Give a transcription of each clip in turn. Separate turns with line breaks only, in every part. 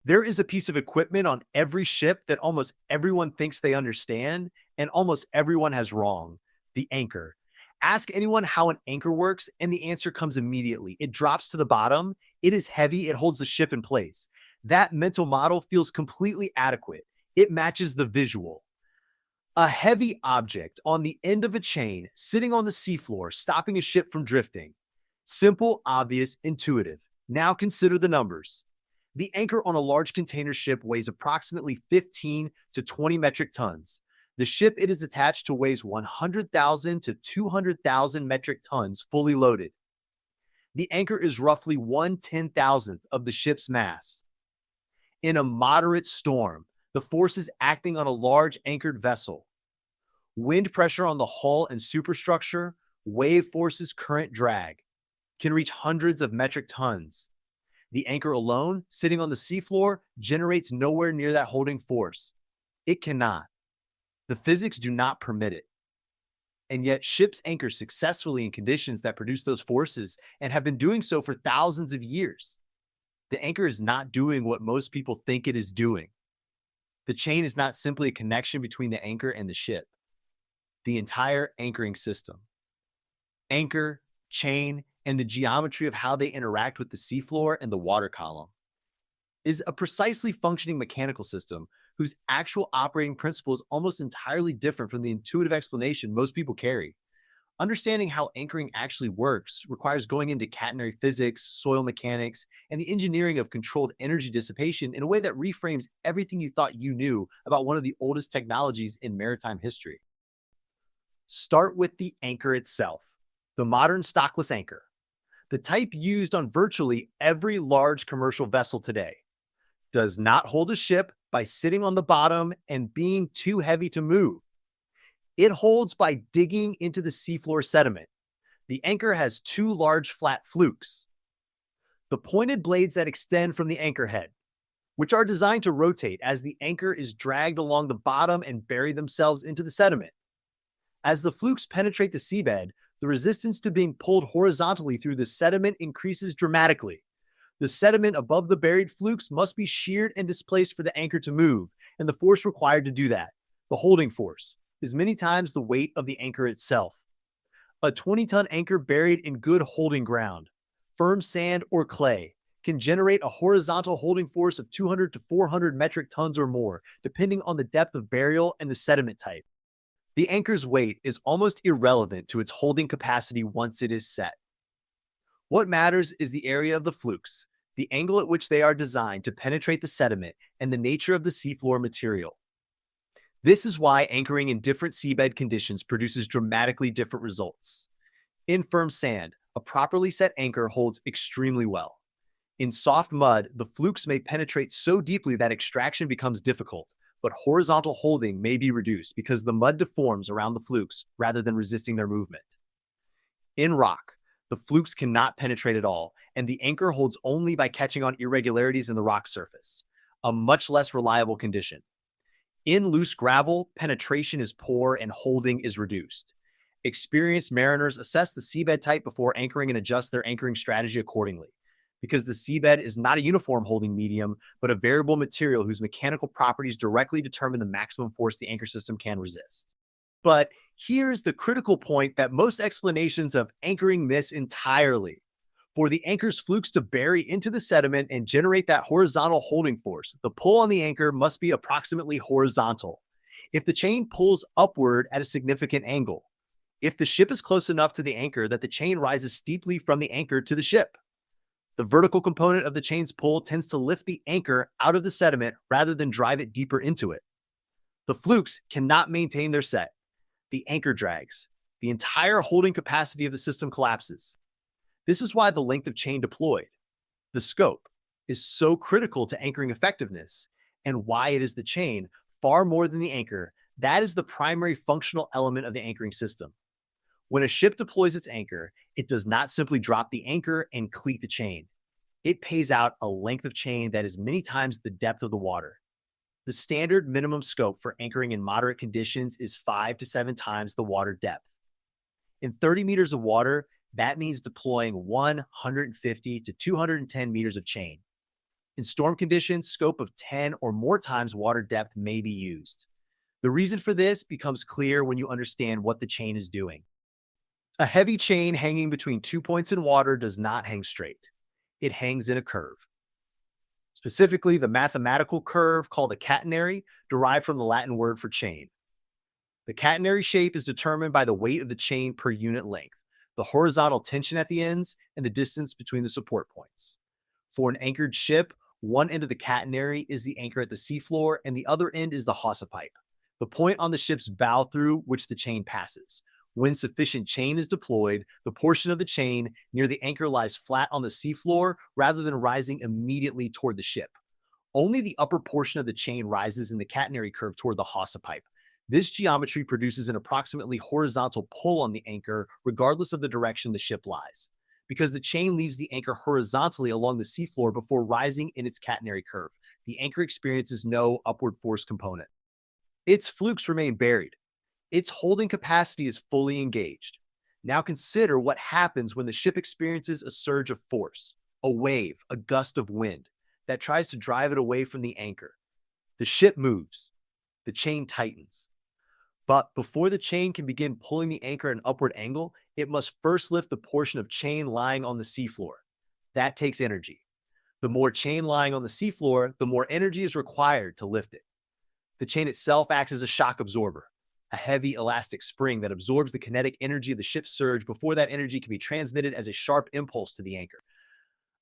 There is a piece of equipment on every ship that almost everyone thinks they understand, and almost everyone has wrong: the anchor. Ask anyone how an anchor works, and the answer comes immediately. It drops to the bottom, it is heavy, it holds the ship in place. That mental model feels completely adequate. It matches the visual. A heavy object on the end of a chain sitting on the seafloor, stopping a ship from drifting. Simple, obvious, intuitive. Now consider the numbers. The anchor on a large container ship weighs approximately 15 to 20 metric tons. The ship it is attached to weighs 100,000 to 200,000 metric tons fully loaded. The anchor is roughly 1/10,000th of the ship's mass. In a moderate storm, the forces acting on a large anchored vessel: wind pressure on the hull and superstructure, wave forces, current drag, can reach hundreds of metric tons. The anchor alone, sitting on the seafloor, generates nowhere near that holding force. It cannot. The physics do not permit it. And yet, ships anchor successfully in conditions that produce those forces and have been doing so for thousands of years. The anchor is not doing what most people think it is doing. The chain is not simply a connection between the anchor and the ship. The entire anchoring system, anchor, chain, and the geometry of how they interact with the seafloor and the water column, is a precisely functioning mechanical system whose actual operating principle is almost entirely different from the intuitive explanation most people carry. Understanding how anchoring actually works requires going into catenary physics, soil mechanics, and the engineering of controlled energy dissipation in a way that reframes everything you thought you knew about one of the oldest technologies in maritime history. Start with the anchor itself, the modern stockless anchor, the type used on virtually every large commercial vessel today. Does not hold a ship by sitting on the bottom and being too heavy to move. It holds by digging into the seafloor sediment. The anchor has two large flat flukes, the pointed blades that extend from the anchor head, which are designed to rotate as the anchor is dragged along the bottom and bury themselves into the sediment. As the flukes penetrate the seabed, the resistance to being pulled horizontally through the sediment increases dramatically. The sediment above the buried flukes must be sheared and displaced for the anchor to move, and the force required to do that, the holding force, is many times the weight of the anchor itself. A 20-ton anchor buried in good holding ground, firm sand or clay, can generate a horizontal holding force of 200 to 400 metric tons or more, depending on the depth of burial and the sediment type. The anchor's weight is almost irrelevant to its holding capacity once it is set. What matters is the area of the flukes, the angle at which they are designed to penetrate the sediment, and the nature of the seafloor material. This is why anchoring in different seabed conditions produces dramatically different results. In firm sand, a properly set anchor holds extremely well. In soft mud, the flukes may penetrate so deeply that extraction becomes difficult, but horizontal holding may be reduced because the mud deforms around the flukes rather than resisting their movement. In rock, the flukes cannot penetrate at all, and the anchor holds only by catching on irregularities in the rock surface, a much less reliable condition. In loose gravel, penetration is poor and holding is reduced. Experienced mariners assess the seabed type before anchoring and adjust their anchoring strategy accordingly, because the seabed is not a uniform holding medium, but a variable material whose mechanical properties directly determine the maximum force the anchor system can resist. But here's the critical point that most explanations of anchoring miss entirely. For the anchor's flukes to bury into the sediment and generate that horizontal holding force, the pull on the anchor must be approximately horizontal. If the chain pulls upward at a significant angle, if the ship is close enough to the anchor that the chain rises steeply from the anchor to the ship, the vertical component of the chain's pull tends to lift the anchor out of the sediment rather than drive it deeper into it. The flukes cannot maintain their set. The anchor drags. The entire holding capacity of the system collapses. This is why the length of chain deployed, the scope, is so critical to anchoring effectiveness, and why it is the chain, far more than the anchor, that is the primary functional element of the anchoring system. When a ship deploys its anchor, it does not simply drop the anchor and cleat the chain. It pays out a length of chain that is many times the depth of the water. The standard minimum scope for anchoring in moderate conditions is 5 to 7 times the water depth. In 30 meters of water, that means deploying 150 to 210 meters of chain. In storm conditions, scope of 10 or more times water depth may be used. The reason for this becomes clear when you understand what the chain is doing. A heavy chain hanging between 2 points in water does not hang straight. It hangs in a curve. Specifically, the mathematical curve called a catenary, derived from the Latin word for chain. The catenary shape is determined by the weight of the chain per unit length, the horizontal tension at the ends, and the distance between the support points. For an anchored ship, one end of the catenary is the anchor at the seafloor, and the other end is the hawsepipe, the point on the ship's bow through which the chain passes. When sufficient chain is deployed, the portion of the chain near the anchor lies flat on the seafloor rather than rising immediately toward the ship. Only the upper portion of the chain rises in the catenary curve toward the hawsepipe. This geometry produces an approximately horizontal pull on the anchor, regardless of the direction the ship lies, because the chain leaves the anchor horizontally along the seafloor before rising in its catenary curve. The anchor experiences no upward force component. Its flukes remain buried. Its holding capacity is fully engaged. Now consider what happens when the ship experiences a surge of force, a wave, a gust of wind that tries to drive it away from the anchor. The ship moves. The chain tightens. But before the chain can begin pulling the anchor at an upward angle, it must first lift the portion of chain lying on the seafloor. That takes energy. The more chain lying on the seafloor, the more energy is required to lift it. The chain itself acts as a shock absorber, a heavy elastic spring that absorbs the kinetic energy of the ship's surge before that energy can be transmitted as a sharp impulse to the anchor.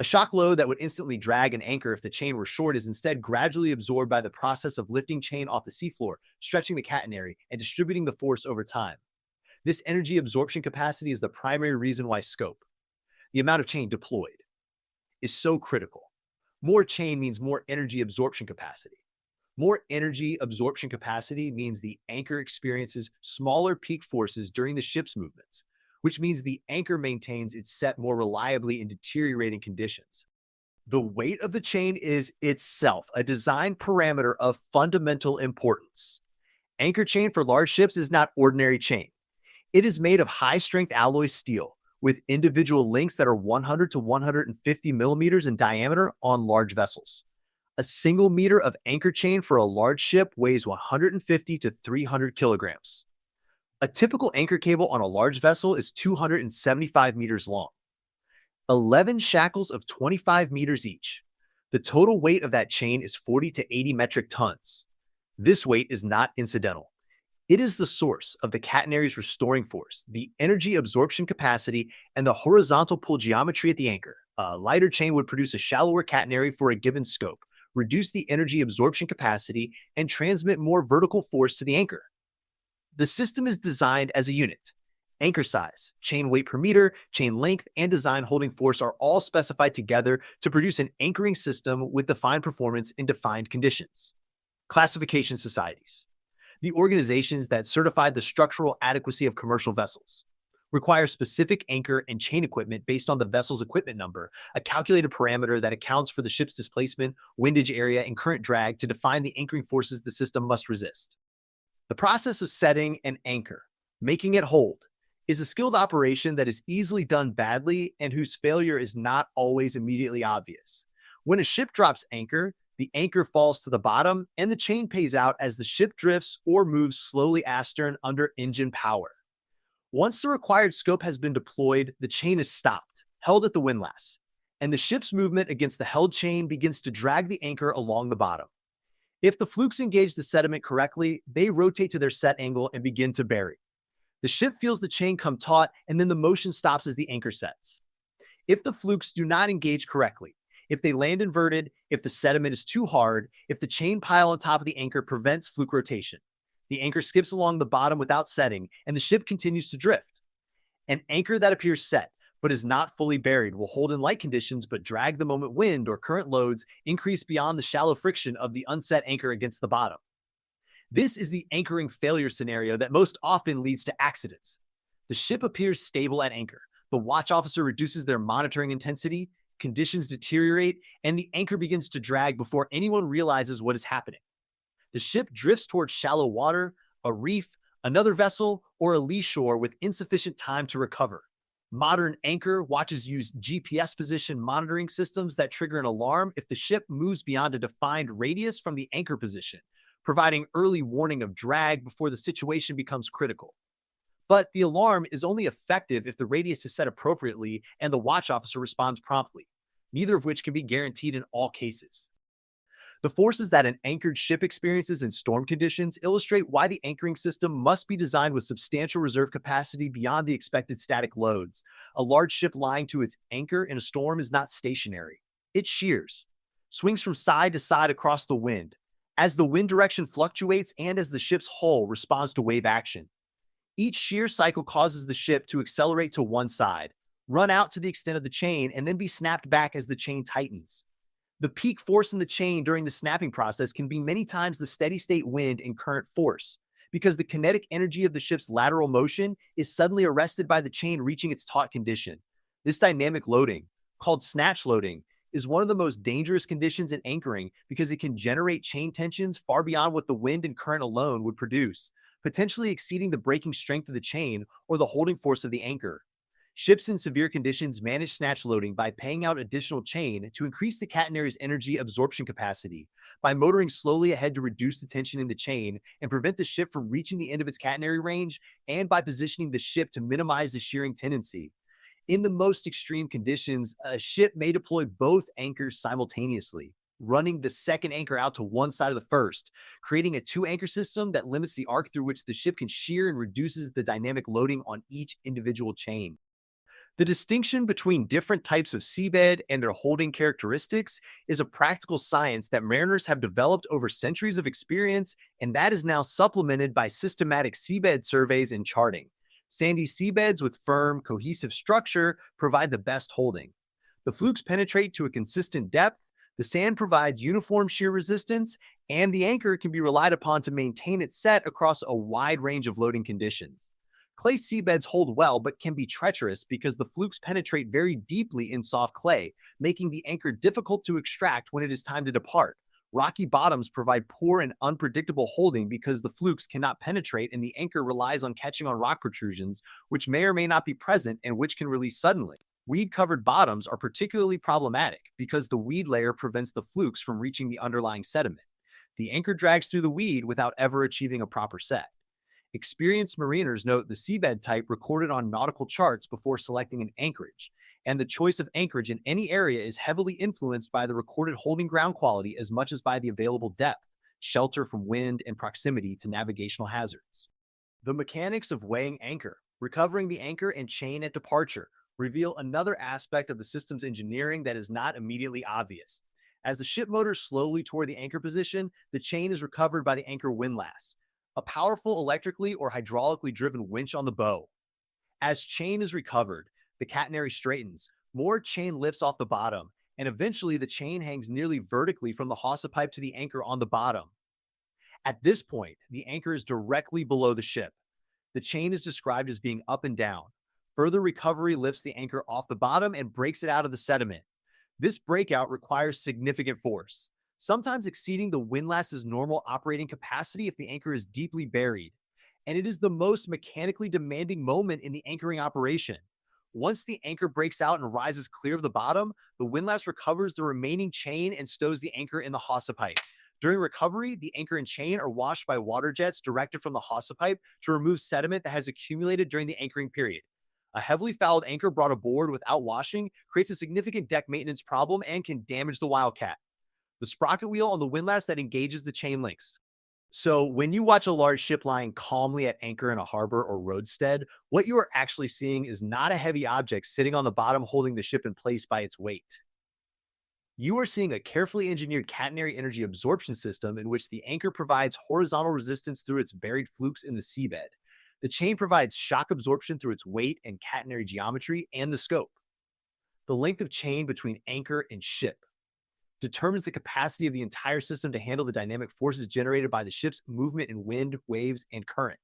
A shock load that would instantly drag an anchor if the chain were short is instead gradually absorbed by the process of lifting chain off the seafloor, stretching the catenary, and distributing the force over time. This energy absorption capacity is the primary reason why scope, the amount of chain deployed, is so critical. More chain means more energy absorption capacity. More energy absorption capacity means the anchor experiences smaller peak forces during the ship's movements, which means the anchor maintains its set more reliably in deteriorating conditions. The weight of the chain is itself a design parameter of fundamental importance. Anchor chain for large ships is not ordinary chain. It is made of high-strength alloy steel with individual links that are 100 to 150 millimeters in diameter on large vessels. A single meter of anchor chain for a large ship weighs 150 to 300 kilograms. A typical anchor cable on a large vessel is 275 meters long. 11 shackles of 25 meters each. The total weight of that chain is 40 to 80 metric tons. This weight is not incidental. It is the source of the catenary's restoring force, the energy absorption capacity, and the horizontal pull geometry at the anchor. A lighter chain would produce a shallower catenary for a given scope, reduce the energy absorption capacity, and transmit more vertical force to the anchor. The system is designed as a unit. Anchor size, chain weight per meter, chain length, and design holding force are all specified together to produce an anchoring system with defined performance in defined conditions. Classification societies, the organizations that certify the structural adequacy of commercial vessels, require specific anchor and chain equipment based on the vessel's equipment number, a calculated parameter that accounts for the ship's displacement, windage area, and current drag to define the anchoring forces the system must resist. The process of setting an anchor, making it hold, is a skilled operation that is easily done badly and whose failure is not always immediately obvious. When a ship drops anchor, the anchor falls to the bottom and the chain pays out as the ship drifts or moves slowly astern under engine power. Once the required scope has been deployed, the chain is stopped, held at the windlass, and the ship's movement against the held chain begins to drag the anchor along the bottom. If the flukes engage the sediment correctly, they rotate to their set angle and begin to bury. The ship feels the chain come taut, and then the motion stops as the anchor sets. If the flukes do not engage correctly, if they land inverted, if the sediment is too hard, if the chain pile on top of the anchor prevents fluke rotation, the anchor skips along the bottom without setting, and the ship continues to drift. An anchor that appears set, but is not fully buried, will hold in light conditions but drag the moment wind or current loads increase beyond the shallow friction of the unset anchor against the bottom. This is the anchoring failure scenario that most often leads to accidents. The ship appears stable at anchor. The watch officer reduces their monitoring intensity, conditions deteriorate, and the anchor begins to drag before anyone realizes what is happening. The ship drifts towards shallow water, a reef, another vessel, or a lee shore with insufficient time to recover. Modern anchor watches use GPS position monitoring systems that trigger an alarm if the ship moves beyond a defined radius from the anchor position, providing early warning of drag before the situation becomes critical. But the alarm is only effective if the radius is set appropriately and the watch officer responds promptly, neither of which can be guaranteed in all cases. The forces that an anchored ship experiences in storm conditions illustrate why the anchoring system must be designed with substantial reserve capacity beyond the expected static loads. A large ship lying to its anchor in a storm is not stationary. It shears, swings from side to side across the wind, as the wind direction fluctuates and as the ship's hull responds to wave action. Each shear cycle causes the ship to accelerate to one side, run out to the extent of the chain, and then be snapped back as the chain tightens. The peak force in the chain during the snapping process can be many times the steady state wind and current force, because the kinetic energy of the ship's lateral motion is suddenly arrested by the chain reaching its taut condition. This dynamic loading, called snatch loading, is one of the most dangerous conditions in anchoring because it can generate chain tensions far beyond what the wind and current alone would produce, potentially exceeding the breaking strength of the chain or the holding force of the anchor. Ships in severe conditions manage snatch loading by paying out additional chain to increase the catenary's energy absorption capacity, by motoring slowly ahead to reduce the tension in the chain and prevent the ship from reaching the end of its catenary range, and by positioning the ship to minimize the shearing tendency. In the most extreme conditions, a ship may deploy both anchors simultaneously, running the second anchor out to one side of the first, creating a two-anchor system that limits the arc through which the ship can shear and reduces the dynamic loading on each individual chain. The distinction between different types of seabed and their holding characteristics is a practical science that mariners have developed over centuries of experience, and that is now supplemented by systematic seabed surveys and charting. Sandy seabeds with firm, cohesive structure provide the best holding. The flukes penetrate to a consistent depth, the sand provides uniform shear resistance, and the anchor can be relied upon to maintain its set across a wide range of loading conditions. Clay seabeds hold well but can be treacherous because the flukes penetrate very deeply in soft clay, making the anchor difficult to extract when it is time to depart. Rocky bottoms provide poor and unpredictable holding because the flukes cannot penetrate and the anchor relies on catching on rock protrusions, which may or may not be present and which can release suddenly. Weed-covered bottoms are particularly problematic because the weed layer prevents the flukes from reaching the underlying sediment. The anchor drags through the weed without ever achieving a proper set. Experienced mariners note the seabed type recorded on nautical charts before selecting an anchorage, and the choice of anchorage in any area is heavily influenced by the recorded holding ground quality as much as by the available depth, shelter from wind, and proximity to navigational hazards. The mechanics of weighing anchor, recovering the anchor, and chain at departure reveal another aspect of the system's engineering that is not immediately obvious. As the ship motors slowly toward the anchor position, the chain is recovered by the anchor windlass, a powerful electrically or hydraulically driven winch on the bow. As chain is recovered, the catenary straightens, more chain lifts off the bottom, and eventually the chain hangs nearly vertically from the hawser pipe to the anchor on the bottom. At this point, the anchor is directly below the ship. The chain is described as being up and down. Further recovery lifts the anchor off the bottom and breaks it out of the sediment. This breakout requires significant force, sometimes exceeding the windlass's normal operating capacity if the anchor is deeply buried. And it is the most mechanically demanding moment in the anchoring operation. Once the anchor breaks out and rises clear of the bottom, the windlass recovers the remaining chain and stows the anchor in the hawser pipe. During recovery, the anchor and chain are washed by water jets directed from the hawser pipe to remove sediment that has accumulated during the anchoring period. A heavily fouled anchor brought aboard without washing creates a significant deck maintenance problem and can damage the Wildcat, the sprocket wheel on the windlass that engages the chain links. So when you watch a large ship lying calmly at anchor in a harbor or roadstead, what you are actually seeing is not a heavy object sitting on the bottom holding the ship in place by its weight. You are seeing a carefully engineered catenary energy absorption system in which the anchor provides horizontal resistance through its buried flukes in the seabed. The chain provides shock absorption through its weight and catenary geometry and the scope. The length of chain between anchor and ship determines the capacity of the entire system to handle the dynamic forces generated by the ship's movement in wind, waves, and current.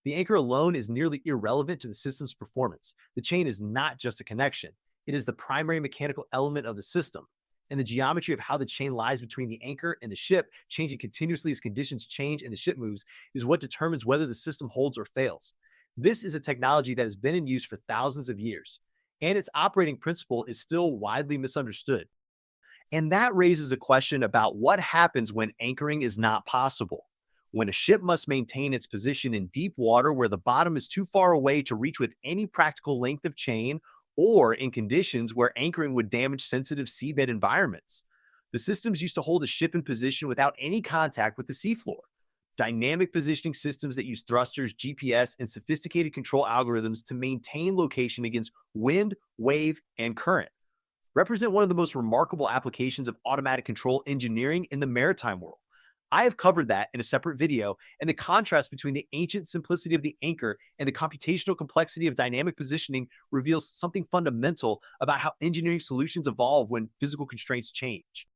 The anchor alone is nearly irrelevant to the system's performance. The chain is not just a connection. It is the primary mechanical element of the system. And the geometry of how the chain lies between the anchor and the ship, changing continuously as conditions change and the ship moves, is what determines whether the system holds or fails. This is a technology that has been in use for thousands of years, and its operating principle is still widely misunderstood. And that raises a question about what happens when anchoring is not possible. When a ship must maintain its position in deep water where the bottom is too far away to reach with any practical length of chain, or in conditions where anchoring would damage sensitive seabed environments. The systems used to hold a ship in position without any contact with the seafloor. Dynamic positioning systems that use thrusters, GPS, and sophisticated control algorithms to maintain location against wind, wave, and current represent one of the most remarkable applications of automatic control engineering in the maritime world. I have covered that in a separate video, and the contrast between the ancient simplicity of the anchor and the computational complexity of dynamic positioning reveals something fundamental about how engineering solutions evolve when physical constraints change.